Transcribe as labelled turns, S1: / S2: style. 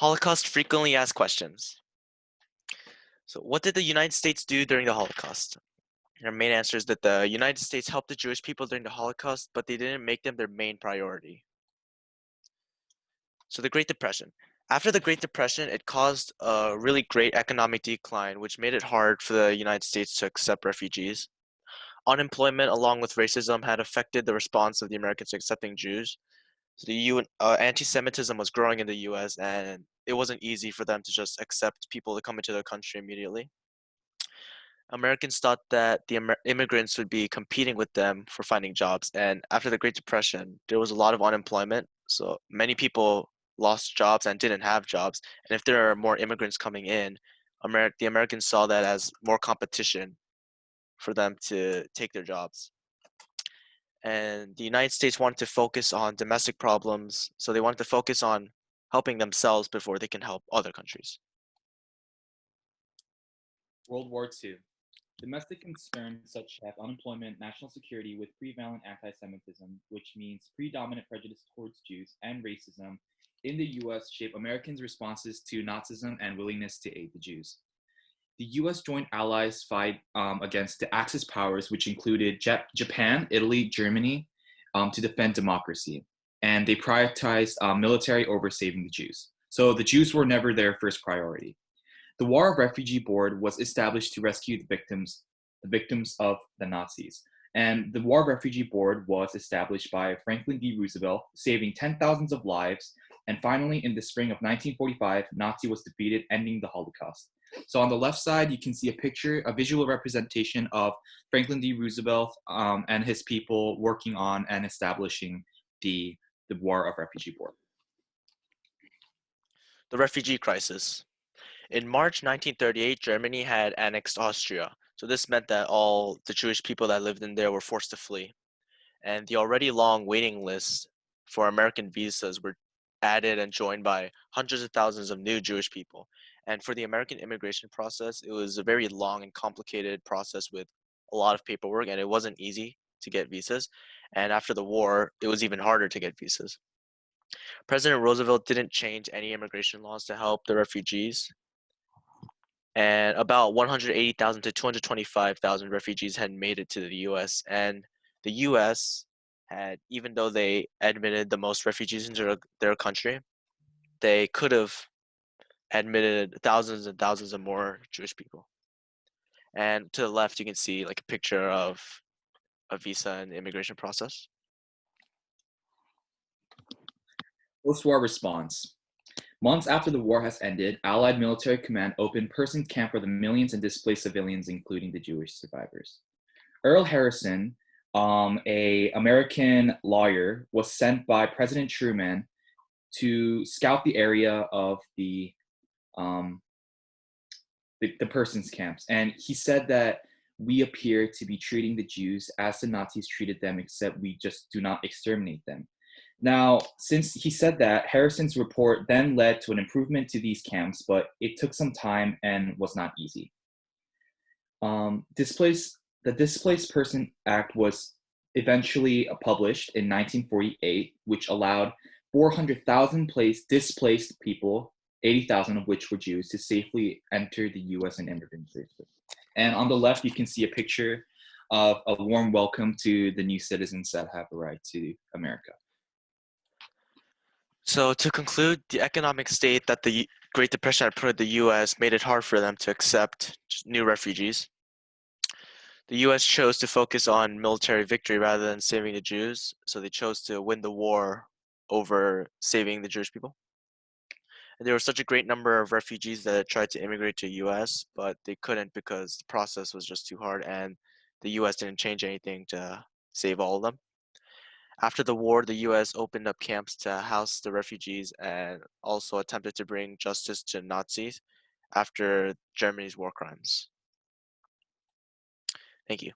S1: Holocaust frequently asked questions. So, what did the United States do during the Holocaust? Our main answer is that the United States helped the Jewish people during the Holocaust, but they didn't make them their main priority. So, the Great Depression. After the Great Depression, it caused a really great economic decline, which made it hard for the United States to accept refugees. Unemployment, along with racism, had affected the response of the Americans to accepting Jews. So anti-Semitism was growing in the U.S., and it wasn't easy for them to just accept people to come into their country immediately. Americans thought that the immigrants would be competing with them for finding jobs, and after the Great Depression, there was a lot of unemployment. So many people lost jobs and didn't have jobs. And if there are more immigrants coming in, the Americans saw that as more competition for them to take their jobs. And the United States wanted to focus on domestic problems, so they wanted to focus on helping themselves before they can help other countries.
S2: World War II. Domestic concerns such as unemployment, national security with prevalent anti Semitism, which means predominant prejudice towards Jews, and racism in the US shape Americans' responses to Nazism and willingness to aid the Jews. The US joint allies fight against the Axis powers, which included Japan, Italy, Germany, to defend democracy. And they prioritized military over saving the Jews. So the Jews were never their first priority. The War of Refugee Board was established to rescue the victims of the Nazis. And the War of Refugee Board was established by Franklin D. Roosevelt, saving 10,000s of lives. And finally, in the spring of 1945, Nazi was defeated, ending the Holocaust. So on the left side, you can see a visual representation of Franklin D. Roosevelt and his people working on and establishing the War of Refugee Board.
S1: The refugee crisis. In March 1938, Germany had annexed Austria. So this meant that all the Jewish people that lived in there were forced to flee. And the already long waiting list for American visas were added and joined by hundreds of thousands of new Jewish people. And for the American immigration process, it was a very long and complicated process with a lot of paperwork, and it wasn't easy to get visas. And after the war, it was even harder to get visas. President Roosevelt didn't change any immigration laws to help the refugees, and about 180,000 to 225,000 refugees had made it to the US. And the US had, even though they admitted the most refugees into their country, they could have admitted thousands and thousands of more Jewish people. And to the left, you can see like a picture of a visa and immigration process.
S2: Post-war response. Months after the war has ended, Allied military command opened person camp for the millions and displaced civilians, including the Jewish survivors. Earl Harrison, a American lawyer, was sent by President Truman to scout the area of the persons camps, and he said that we appear to be treating the Jews as the Nazis treated them, except we just do not exterminate them. Now, since he said that, Harrison's report then led to an improvement to these camps, but it took some time and was not easy. The Displaced Person Act was eventually published in 1948, which allowed 400,000 displaced people, 80,000 of which were Jews, to safely enter the U.S. and immigrant safely. And on the left, you can see a picture of a warm welcome to the new citizens that have arrived to America.
S1: So to conclude, the economic state that the Great Depression had put the U.S. made it hard for them to accept new refugees. The U.S. chose to focus on military victory rather than saving the Jews, so they chose to win the war over saving the Jewish people. And there was such a great number of refugees that tried to immigrate to the U.S., but they couldn't because the process was just too hard, and the U.S. didn't change anything to save all of them. After the war, the U.S. opened up camps to house the refugees and also attempted to bring justice to Nazis after Germany's war crimes. Thank you.